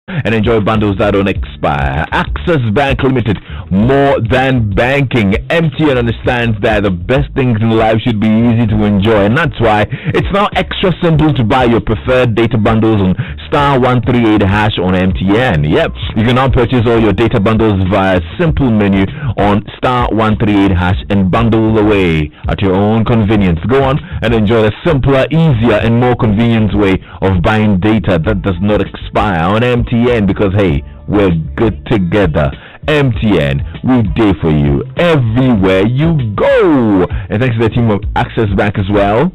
and enjoy bundles that don't expire. Access Bank Limited, more than banking. MTN understands that the best things in life should be easy to enjoy, and that's why it's now extra simple to buy your preferred data bundles on star 138 hash on MTN. Yep, you can now purchase all your data bundles via simple menu on star 138 hash and bundle away at your own convenience. Go on and enjoy a simpler, easier, and more convenient way of buying data that does not expire on MTN, because hey, we're good together. MTN, we day for you everywhere you go. And thanks to the team of Access Bank as well.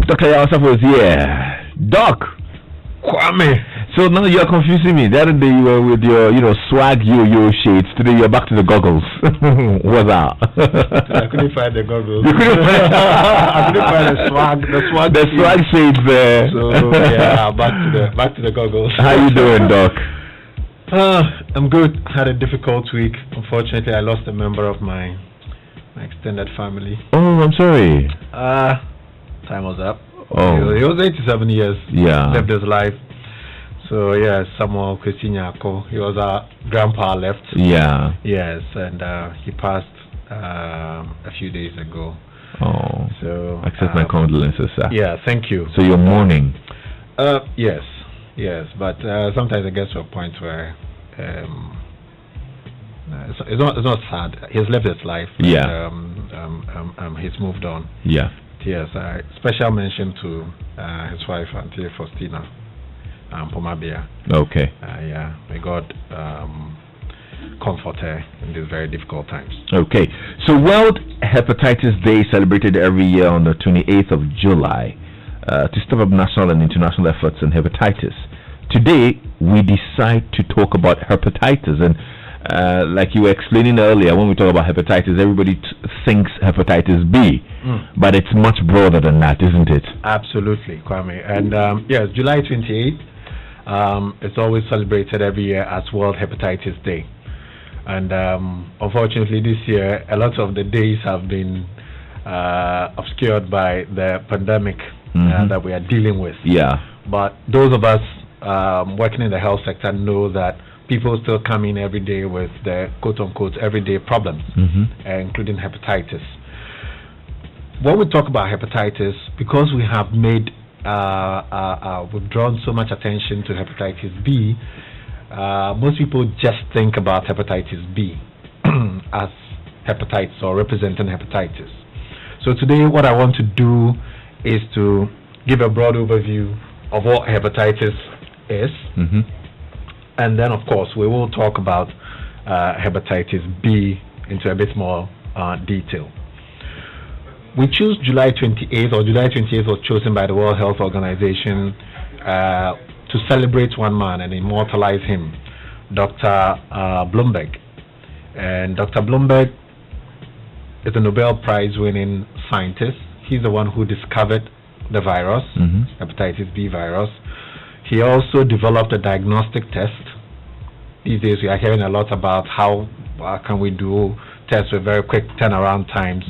Dr. Yawasaf was here. Doc Kwame. So now you're confusing me. The other day you were with your, swag yo-yo shades. Today you're back to the goggles. What's that? I couldn't find the goggles. You couldn't find I couldn't find the swag shades there. So yeah, back to the goggles. How you doing, Doc? I'm good. Had a difficult week. Unfortunately, I lost a member of my extended family. Oh, I'm sorry. Time was up. Oh. He was 87 years. Yeah. Lived his life. So yeah, Samuel Christinyako. He was our grandpa left. Yeah. Yes, and he passed a few days ago. Oh. So accept my condolences, sir. Yeah, thank you. So you're mourning? Yes, but sometimes it gets to a point where it's not sad. He's lived his life. Yeah. And, he's moved on. Yeah. Yes. Special mention to his wife, Auntie Faustina Pomabia. Okay. Yeah. May God comfort her in these very difficult times. Okay. So World Hepatitis Day celebrated every year on the 28th of July. To step up national and international efforts in hepatitis. Today, we decide to talk about hepatitis. And like you were explaining earlier, when we talk about hepatitis, everybody thinks hepatitis B. But it's much broader than that, isn't it? Absolutely, Kwame. And yes, July 28th, it's always celebrated every year as World Hepatitis Day. And unfortunately, this year, a lot of the days have been obscured by the pandemic that we are dealing with. Yeah. But those of us working in the health sector know that people still come in every day with the quote-unquote everyday problems, including hepatitis. When we talk about hepatitis, because we have made we've drawn so much attention to hepatitis B, most people just think about hepatitis B as hepatitis or representing hepatitis. So today what I want to do is to give a broad overview of what hepatitis is, and then of course we will talk about hepatitis B into a bit more detail. We choose July 28th, or July 28th was chosen by the World Health Organization to celebrate one man and immortalize him, Dr. Bloomberg. And Dr. Bloomberg is a Nobel Prize winning scientist. He's the one who discovered the virus, hepatitis B virus. He also developed a diagnostic test. These days we are hearing a lot about how can we do tests with very quick turnaround times.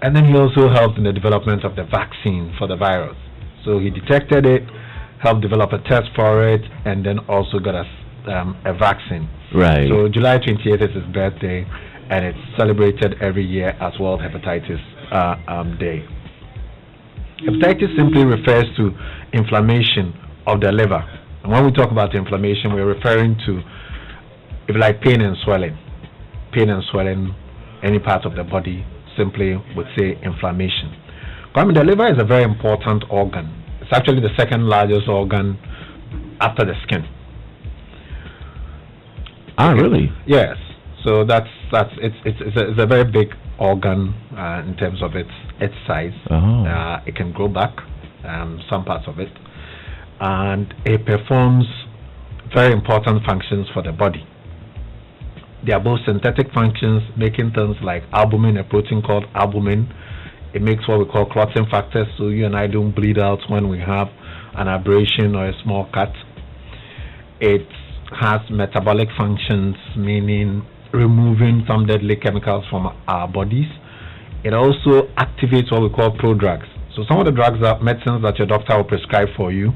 And then he also helped in the development of the vaccine for the virus. So he detected it, helped develop a test for it, and then also got us a vaccine. Right. So July 28th is his birthday, and it's celebrated every year as World Hepatitis Day. Hepatitis simply refers to inflammation of the liver. And when we talk about inflammation, we're referring to, if you like, pain and swelling. Pain and swelling, any part of the body, simply would say inflammation. I mean, the liver is a very important organ. It's actually the second largest organ after the skin. Ah, really? Yes. So it's a very big organ in terms of its size. It can grow back, some parts of it, and it performs very important functions for the body. They are both synthetic functions, making things like albumin, a protein called albumin. It makes what we call clotting factors, so you and I don't bleed out when we have an abrasion or a small cut. It has metabolic functions, meaning removing some deadly chemicals from our bodies. It also activates what we call prodrugs. So some of the medicines that your doctor will prescribe for you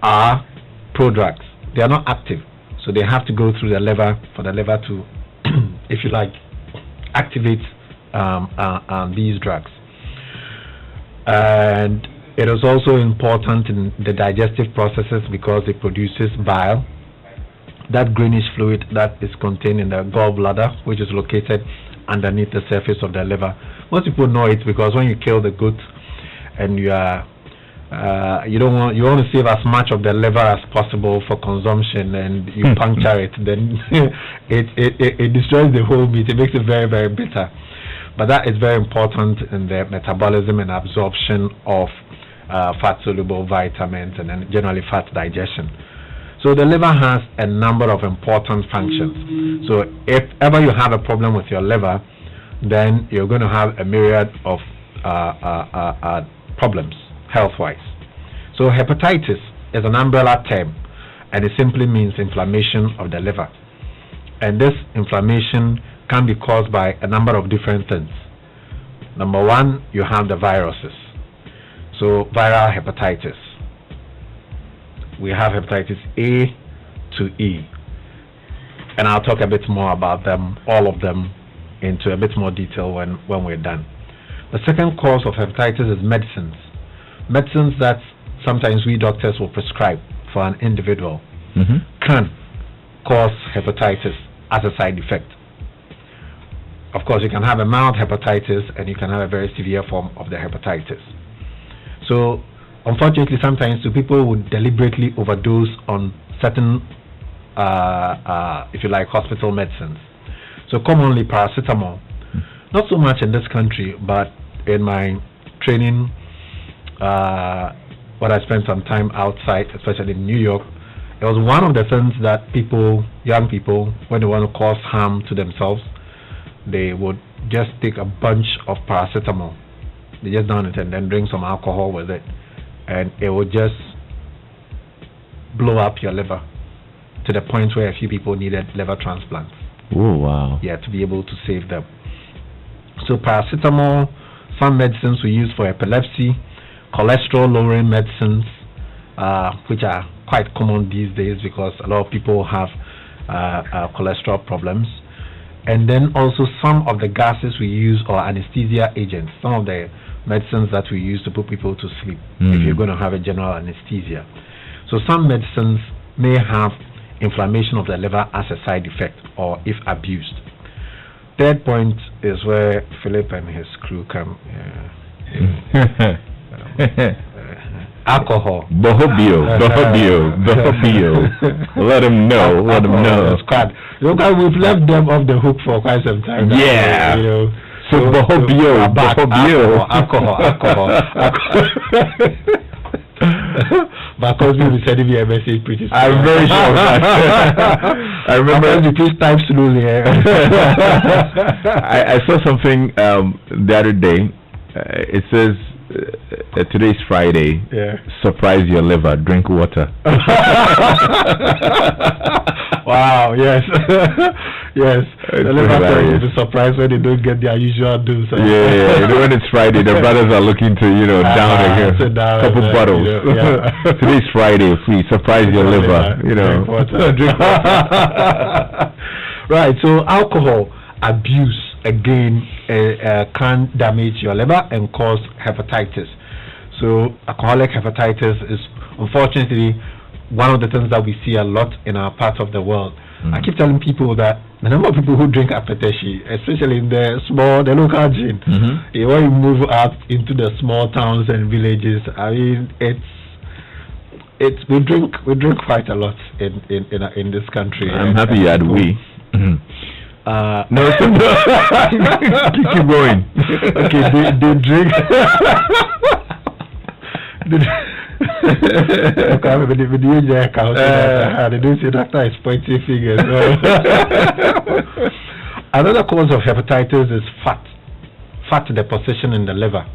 are prodrugs. they are not active. So they have to go through the liver for the liver to, if you like, activate these drugs. And it is also important in the digestive processes because it produces bile, that greenish fluid that is contained in the gallbladder, which is located underneath the surface of the liver. Most people know it because when you kill the goat and you want to save as much of the liver as possible for consumption, and you puncture it, then it destroys the whole meat. It makes it very, very bitter. But that is very important in the metabolism and absorption of fat-soluble vitamins and then generally fat digestion. So the liver has a number of important functions. So if ever you have a problem with your liver, then you're going to have a myriad of problems health-wise. So hepatitis is an umbrella term, and it simply means inflammation of the liver. And this inflammation can be caused by a number of different things. Number one, you have the viruses. So viral hepatitis. We have hepatitis A to E. And I'll talk a bit more about them, all of them, into a bit more detail when we're done. The second cause of hepatitis is medicines. Medicines that sometimes we doctors will prescribe for an individual can cause hepatitis as a side effect. Of course, you can have a mild hepatitis and you can have a very severe form of the hepatitis. So, unfortunately, sometimes people would deliberately overdose on certain, if you like, hospital medicines. So, commonly paracetamol. Not so much in this country, but in my training, when I spent some time outside, especially in New York, it was one of the things that young people, when they want to cause harm to themselves, they would just take a bunch of paracetamol. They just down it and then drink some alcohol with it, and it would just blow up your liver to the point where a few people needed liver transplants. Oh wow! Yeah, to be able to save them. So paracetamol, some medicines we use for epilepsy, cholesterol-lowering medicines, which are quite common these days because a lot of people have cholesterol problems. And then also some of the gases we use or anesthesia agents, some of the medicines that we use to put people to sleep if you're going to have a general anesthesia. So some medicines may have inflammation of the liver as a side effect or if abused. Third point is where Philip and his crew come. Alcohol. Bohobio. Let them know. We've left them off the hook for quite some time now. Yeah. So Bohobio. Alcohol. Because we will send me a message pretty soon. I'm very sure of that. I remember. Please type slowly. I saw something the other day. It says today's Friday. Yeah. Surprise your liver. Drink water. Wow. Yes. Yes. The liver will be surprised when they don't get their usual dose. Yeah. When it's Friday, the brothers are looking to down here. Couple bottles. Today's Friday. Please surprise your liver. Drink water. Drink water. Right. So alcohol abuse again can damage your liver and cause hepatitis. So alcoholic hepatitis is unfortunately one of the things that we see a lot in our part of the world. I keep telling people that the number of people who drink apetashi, especially in the local gin, when you move out into the small towns and villages, I mean, we drink quite a lot in this country. I'm happy you had we. No, keep going. Okay, they drink. They do say doctor is pointing fingers. Another cause of hepatitis is fat deposition in the liver.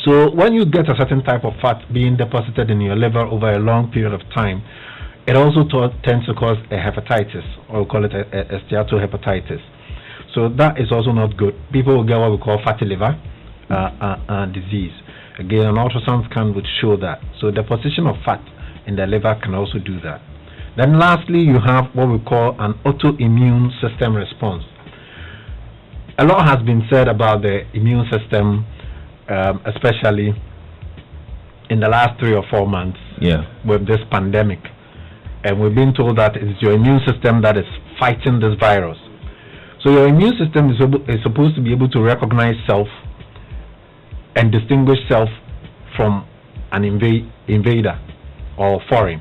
So when you get a certain type of fat being deposited in your liver over a long period of time, it also tends to cause a hepatitis, or we call it a steatohepatitis. So that is also not good. People will get what we call fatty liver disease. Again, an ultrasound scan would show that. So deposition of fat in the liver can also do that. Then lastly, you have what we call an autoimmune system response. A lot has been said about the immune system, especially in the last 3 or 4 months with this pandemic. And we've been told that it's your immune system that is fighting this virus. So your immune system is supposed to be able to recognize self and distinguish self from an invader or foreign.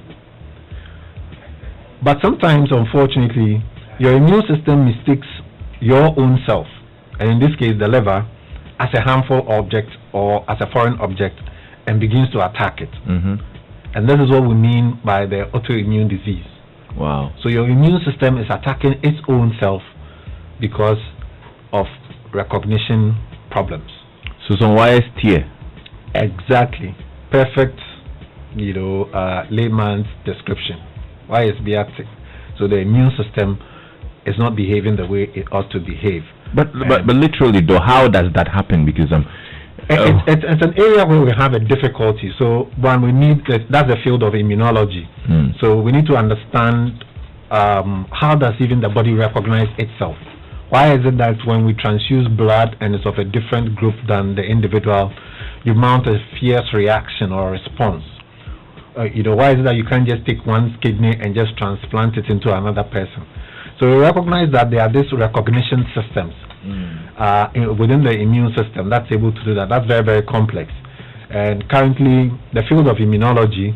But sometimes, unfortunately, your immune system mistakes your own self, and in this case the liver, as a harmful object or as a foreign object, and begins to attack it. And this is what we mean by the autoimmune disease. Wow. So your immune system is attacking its own self because of recognition problems. So some wires tear. Exactly. Perfect, layman's description. Why is BRT? So the immune system is not behaving the way it ought to behave. But literally though, how does that happen? Because it's an area where we have a difficulty. So one, we need that's the field of immunology. So we need to understand how does even the body recognize itself. Why is it that when we transfuse blood and it's of a different group than the individual, you mount a fierce reaction or response? Why is it that you can't just take one's kidney and just transplant it into another person? So we recognize that there are these recognition systems within the immune system that's able to do that. That's very, very complex. And currently, the field of immunology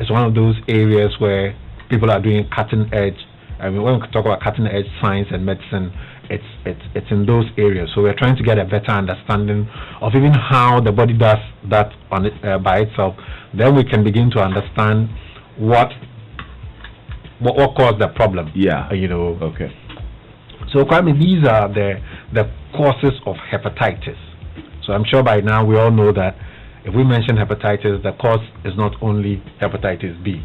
is one of those areas where people are doing cutting edge. I mean, when we talk about cutting edge science and medicine, it's in those areas. So we're trying to get a better understanding of even how the body does that on it, by itself. Then we can begin to understand what caused the problem. Okay. So Kwame, these are the causes of hepatitis. So I'm sure by now we all know that if we mention hepatitis, the cause is not only hepatitis B.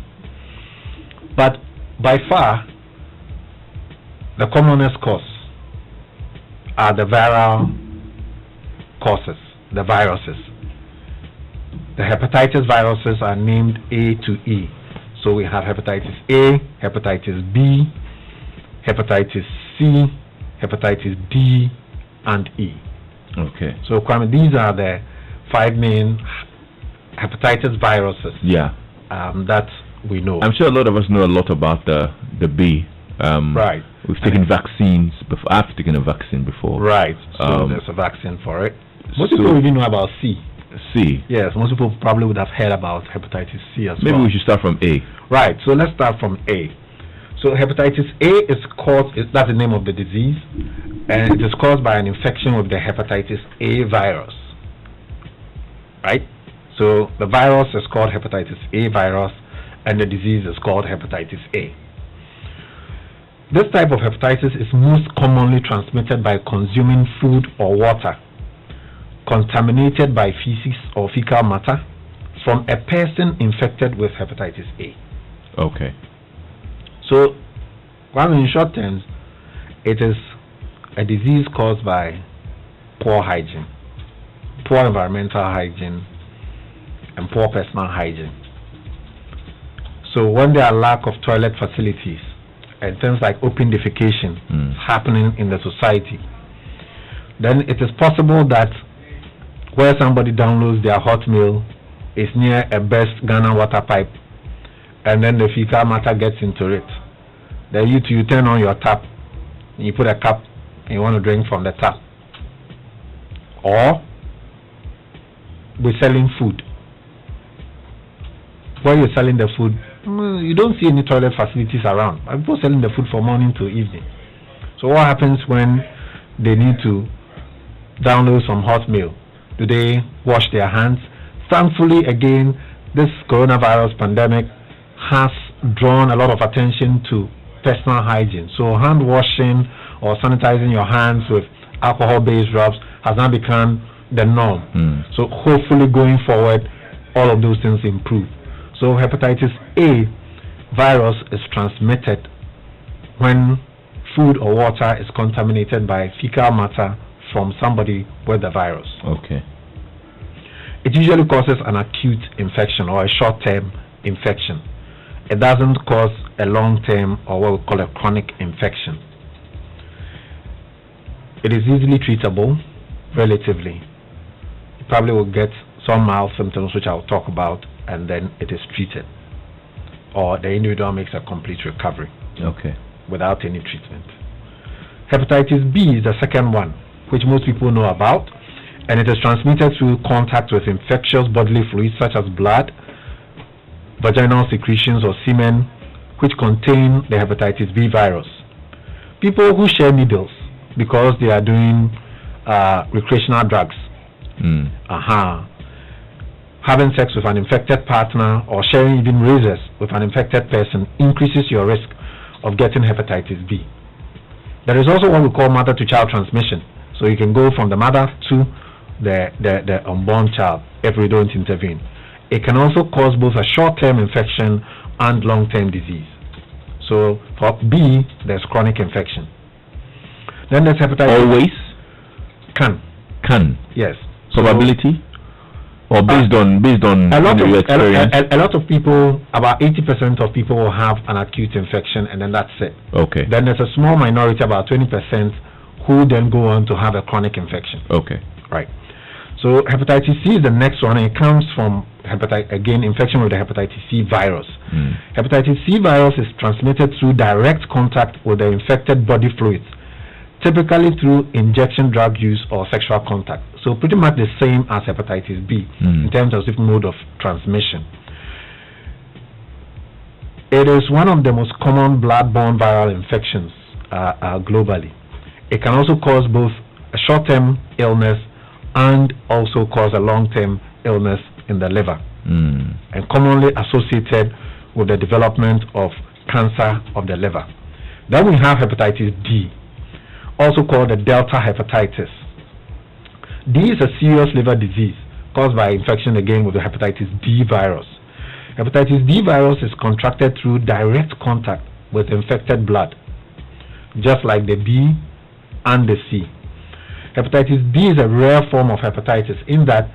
But by far, the commonest cause are the viral causes, the viruses. The hepatitis viruses are named A to E. So we have hepatitis A, hepatitis B, hepatitis C, hepatitis D, and E. Okay. So Kwame, these are the 5 main hepatitis viruses that we know. I'm sure a lot of us know a lot about the B. Right. We've taken vaccines before. I've taken a vaccine before. Right. So there's a vaccine for it. Most people even know about C. C. Yes, most people probably would have heard about hepatitis C as well. Maybe we should start from A. Right. So let's start from A. So hepatitis A is caused, that's the name of the disease, and it is caused by an infection with the hepatitis A virus. Right? So the virus is called hepatitis A virus, and the disease is called hepatitis A. This type of hepatitis is most commonly transmitted by consuming food or water contaminated by feces or fecal matter from a person infected with hepatitis A. Okay. So, in short terms, it is a disease caused by poor hygiene, poor environmental hygiene, and poor personal hygiene. So when there are lack of toilet facilities and things like open defecation happening in the society, then it is possible that where somebody downloads their hot meal is near a best Ghana water pipe, and then the fecal matter gets into it. Then you turn on your tap, and you put a cup, and you want to drink from the tap. Or we're selling food. Where you're selling the food, you don't see any toilet facilities around. People selling the food from morning to evening. So what happens when they need to download some hot meal? Do they wash their hands? Thankfully, again, this coronavirus pandemic has drawn a lot of attention to personal hygiene. So hand washing or sanitizing your hands with alcohol-based drops has now become the norm. So hopefully going forward, all of those things improve. So hepatitis A virus is transmitted when food or water is contaminated by fecal matter from somebody with the virus. Okay. It usually causes an acute infection or a short-term infection. It doesn't cause a long-term or what we call a chronic infection. It is easily treatable, relatively. You probably will get some mild symptoms, which I'll talk about, and then it is treated, or the individual makes a complete recovery. Okay. Without any treatment. Hepatitis B is the second one, which most people know about, and it is transmitted through contact with infectious bodily fluids such as blood, vaginal secretions, or semen, which contain the hepatitis B virus. People who share needles because they are doing recreational drugs, having sex with an infected partner, or sharing even razors with an infected person increases your risk of getting hepatitis B. There is also what we call mother-to-child transmission. So you can go from the mother to the unborn child if we don't intervene. It can also cause both a short-term infection and long-term disease. So for B, there's chronic infection. Then there's hepatitis. Always? Can. Yes. Probability? Or based on your experience? A lot of people, about 80% of people will have an acute infection, and then that's it. Okay. Then there's a small minority, about 20%, who then go on to have a chronic infection. Okay. Right. So hepatitis C is the next one, and it comes from infection with the hepatitis C virus. Hepatitis C virus is transmitted through direct contact with the infected body fluids, typically through injection drug use or sexual contact. So pretty much the same as hepatitis B in terms of mode of transmission. It is one of the most common blood-borne viral infections globally. It can also cause both a short-term illness and also cause a long-term illness in the liver, and commonly associated with the development of cancer of the liver. Then we have hepatitis D, also called the delta hepatitis. D is a serious liver disease caused by infection again with the hepatitis D virus. Hepatitis D virus is contracted through direct contact with infected blood, just like the B and the C. Hepatitis D is a rare form of hepatitis in that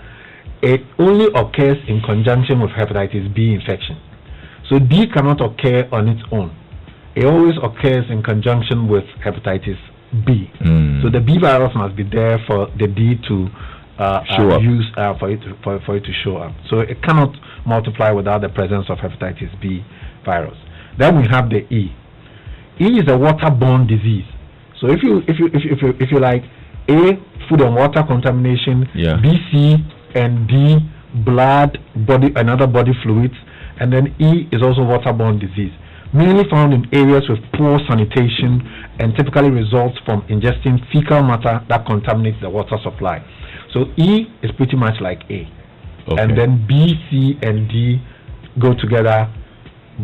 it only occurs in conjunction with hepatitis B infection. So D cannot occur on its own. It always occurs in conjunction with hepatitis B. So the B virus must be there for the D to use for it to show up. So it cannot multiply without the presence of hepatitis B virus. Then we have the E. E is a waterborne disease. So if you like, A, food and water contamination, B, C, and D, blood, body, and other body fluids, and then E is also waterborne disease, mainly found in areas with poor sanitation and typically results from ingesting fecal matter that contaminates the water supply. So E is pretty much like A. Okay. And then B, C, and D go together,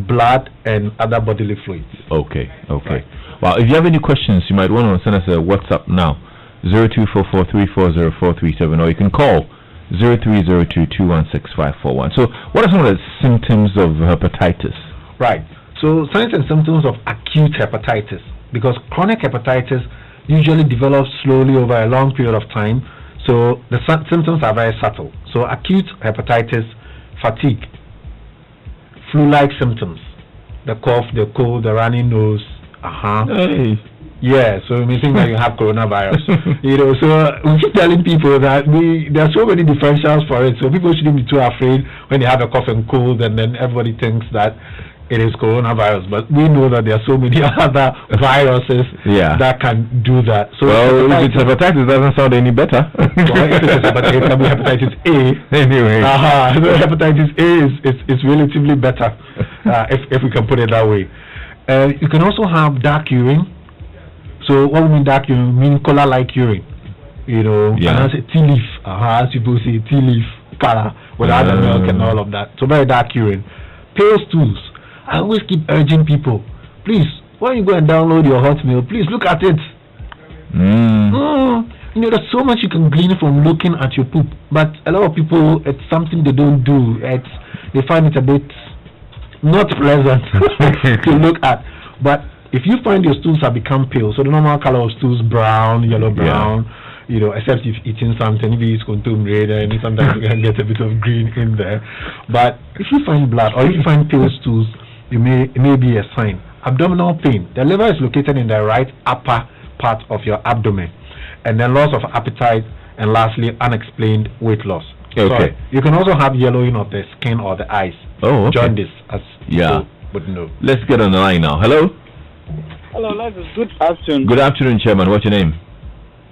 blood and other bodily fluids. Okay. Right. Well, if you have any questions, you might want to send us a WhatsApp now, 0244340437, or you can call 0302216541. So what are some of the symptoms of hepatitis? Right. So signs and symptoms of acute hepatitis, because chronic hepatitis usually develops slowly over a long period of time, so the symptoms are very subtle. So acute hepatitis: fatigue, flu-like symptoms, the cough, the cold, the runny nose. Hey. Yeah, so you may think that you have coronavirus. So we keep telling people that there are so many differentials for it, so people shouldn't be too afraid when they have a cough and cold, and then everybody thinks that it is coronavirus. But we know that there are so many other viruses that can do that. So if it's hepatitis, it doesn't sound any better. Well, if it can be hepatitis A. Anyway. So hepatitis A is relatively better, if we can put it that way. You can also have dark urine. So what we mean dark urine? We mean cola-like urine. And I say tea leaf. As people say, tea leaf color without the milk and all of that. So very dark urine. Pale stools. I always keep urging people, please, when you go and download your Hotmail, please look at it. There's so much you can glean from looking at your poop, but a lot of people, it's something they don't do. They find it a bit not pleasant to look at. But if you find your stools have become pale, so the normal color of stools, brown, yellow brown, except if you've eaten something, if you eat consumed red, and sometimes you can get a bit of green in there. But if you find blood or if you find pale stools, it may be a sign. Abdominal pain. The liver is located in the right upper part of your abdomen, and then loss of appetite, and lastly, unexplained weight loss. Okay. So you can also have yellowing of the skin or the eyes. Oh, okay. Jaundice, as people would know. Let's get on the line now. Hello. Hello, Lexis. Good afternoon. Good afternoon, Chairman. What's your name?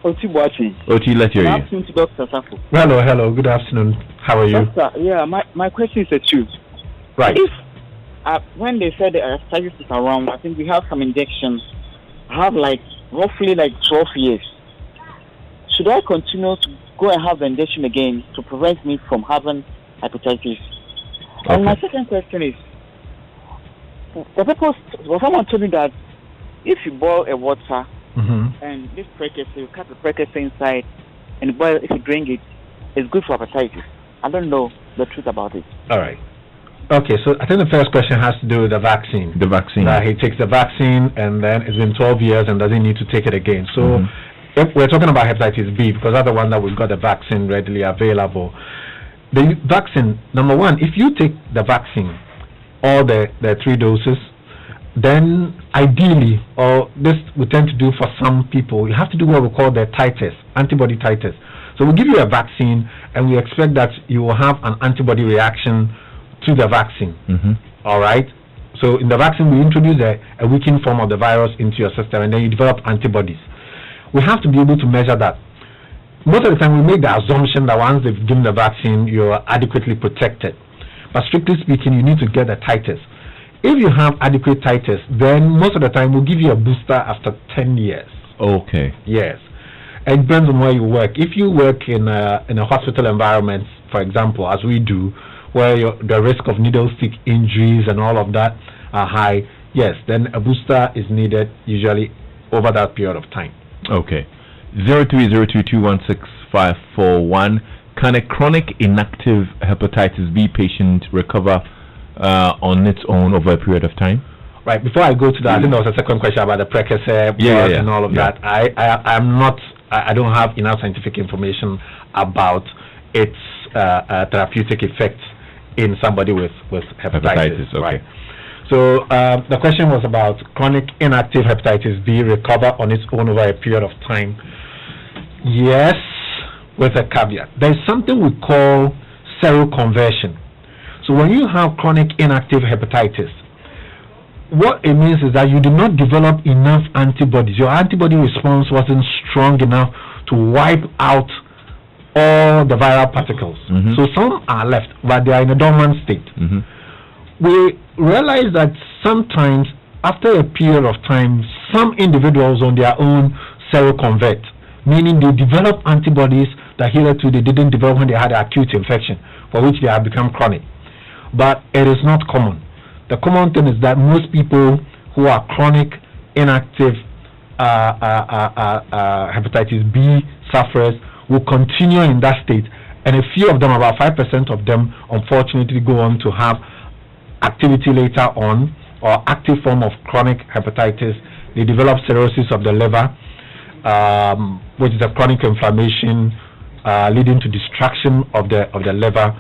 Oti watching. Oti, let's hear you. Good afternoon to Dr. Safo. Hello. Good afternoon. How are you? Doctor, my question is a truth. Right. If when they said the hepatitis is around, I think we have some injections. I have roughly 12 years. Should I continue to go and have the injection again to prevent me from having hepatitis? Okay. And my second question is, someone told me that if you boil a water and this precursor, you cut the precursor inside and boil, if you drink it, it's good for hepatitis. I don't know the truth about it. All right. Okay, so I think the first question has to do with the vaccine. The vaccine. He takes the vaccine and then it's been 12 years and doesn't need to take it again. So if we're talking about hepatitis B, because that's the one that we've got the vaccine readily available. The vaccine, number one, if you take the vaccine, all the 3 doses, then ideally, or this we tend to do for some people, you have to do what we call the titers, antibody titers. So we give you a vaccine and we expect that you will have an antibody reaction to the vaccine. All right. So in the vaccine, we introduce a weakened form of the virus into your system, and then you develop antibodies. We have to be able to measure that. Most of the time, we make the assumption that once they've given the vaccine, you're adequately protected. But strictly speaking, you need to get the titers. If you have adequate titers, then most of the time we'll give you a booster after 10 years. Okay. Yes. It depends on where you work. If you work in a hospital environment, for example, as we do, where the risk of needle stick injuries and all of that are high, yes, then a booster is needed usually over that period of time. Okay. 0302216541. Can a chronic inactive hepatitis B patient recover on its own over a period of time? Right. Before I go to that, I think there was a second question about the precursor and all of that. I don't have enough scientific information about its therapeutic effects in somebody with hepatitis. Okay. Right. So the question was about chronic inactive hepatitis B recover on its own over a period of time. Yes, with a caveat. There's something we call seroconversion. So when you have chronic inactive hepatitis, what it means is that you do not develop enough antibodies. Your antibody response wasn't strong enough to wipe out all the viral particles. So some are left, but they are in a dormant state. We realize that sometimes, after a period of time, some individuals on their own seroconvert, meaning they develop antibodies that hitherto they didn't develop when they had acute infection, for which they have become chronic. But it is not common. The common thing is that most people who are chronic inactive hepatitis B sufferers will continue in that state, and a few of them, about 5% of them, unfortunately go on to have activity later on, or active form of chronic hepatitis. They develop cirrhosis of the liver, which is a chronic inflammation leading to destruction of the liver,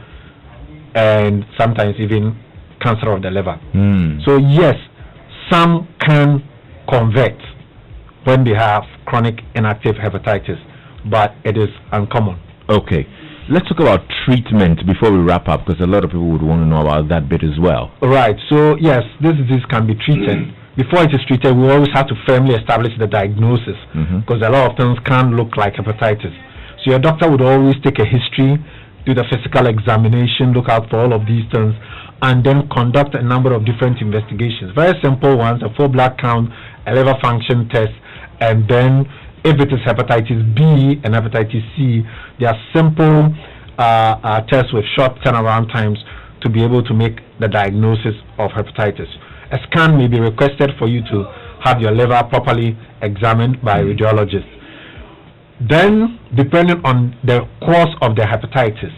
and sometimes even cancer of the liver. So yes, some can convert when they have chronic inactive hepatitis, but it is uncommon. Okay. Let's talk about treatment before we wrap up, because a lot of people would want to know about that bit as well. Right. So yes, this disease can be treated. Before it is treated, we always have to firmly establish the diagnosis, because a lot of things can look like hepatitis. So your doctor would always take a history, do the physical examination, look out for all of these things, and then conduct a number of different investigations. Very simple ones: a full blood count, a liver function test, and then if it is hepatitis B and hepatitis C, they are simple tests with short turnaround times to be able to make the diagnosis of hepatitis. A scan may be requested for you to have your liver properly examined by a radiologist. Then, depending on the cause of the hepatitis,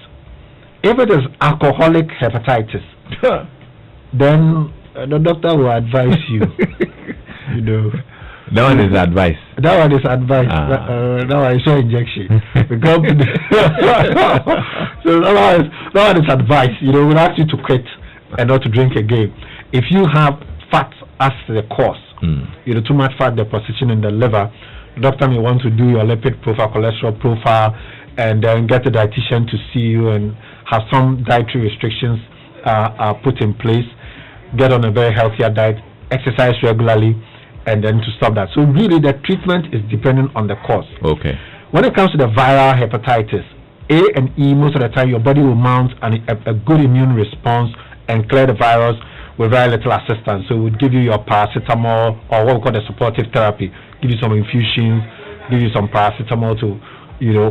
if it is alcoholic hepatitis, then the doctor will advise you, you know. That one is advice. That one is advice. That one is no injection. We come to so that one is advice. You know, we'll ask you to quit and not to drink again. if you have fat as the cause, too much fat deposition in the liver, the doctor may want to do your lipid profile, cholesterol profile, and then get a dietitian to see you and have some dietary restrictions put in place. Get on a very healthier diet, exercise regularly, and then to stop that. So really, the treatment is dependent on the cause. Okay. When it comes to the viral hepatitis, A and E, most of the time your body will mount a good immune response and clear the virus with very little assistance. So it would give you your paracetamol, or what we call the supportive therapy, give you some infusions, give you some paracetamol to,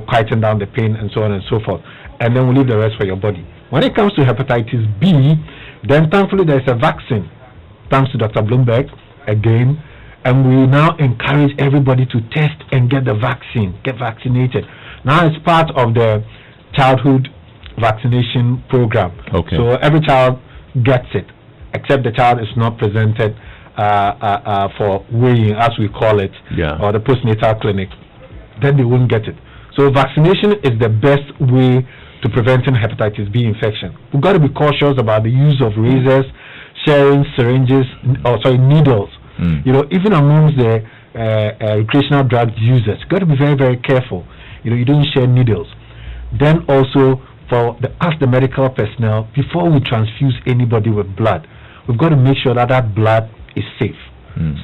quieten down the pain and so on and so forth. And then we'll leave the rest for your body. When it comes to hepatitis B, then thankfully there's a vaccine, thanks to Dr. Bloomberg again. And we now encourage everybody to test and get the vaccine, get vaccinated. Now it's part of the childhood vaccination program. Okay. So every child gets it, except the child is not presented for weighing, as we call it, or the postnatal clinic. Then they won't get it. So vaccination is the best way to preventing hepatitis B infection. We've got to be cautious about the use of razors, sharing syringes, needles. Even amongst the recreational drug users, you've got to be very, very careful. You don't share needles. Then also, as the medical personnel, before we transfuse anybody with blood, we've got to make sure that blood is safe.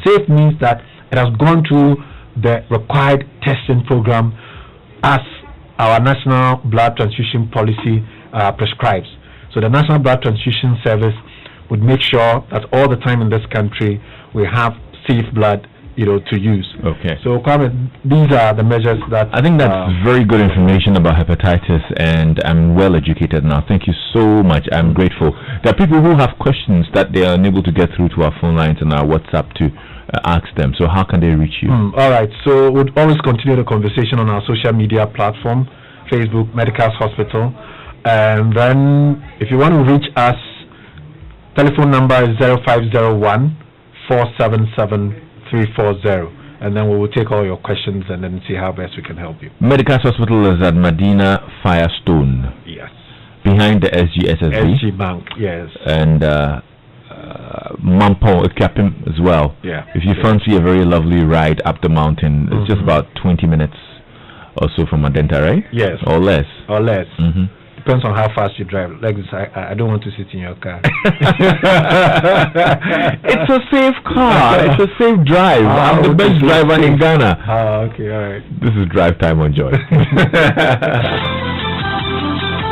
Safe means that it has gone through the required testing program as our national blood transfusion policy prescribes. So the National Blood Transfusion Service would make sure that all the time in this country we have safe blood, to use. Okay. So, Kwame, these are the measures that I think that's very good information about hepatitis, and I'm well educated now. Thank you so much. I'm grateful. There are people who have questions that they are unable to get through to our phone lines and our WhatsApp to ask them. So, how can they reach you? All right. So, we'll always continue the conversation on our social media platform, Facebook, Medicals Hospital, and then if you want to reach us, telephone number is 0501 477 340, and then we will take all your questions and then see how best we can help you. Medical Hospital is at Medina Firestone. Yes. Behind the SGSSB. SG Bank, yes. And Mampo Ekapim as well. Yeah. If you fancy a very lovely ride up the mountain, it's just about 20 minutes or so from Adenta, right? Yes. Or less. Depends on how fast you drive. Like this, I don't want to sit in your car. It's a safe car. It's a safe drive. I'm the best driver in Ghana. Okay, all right. This is Drive Time on Joy.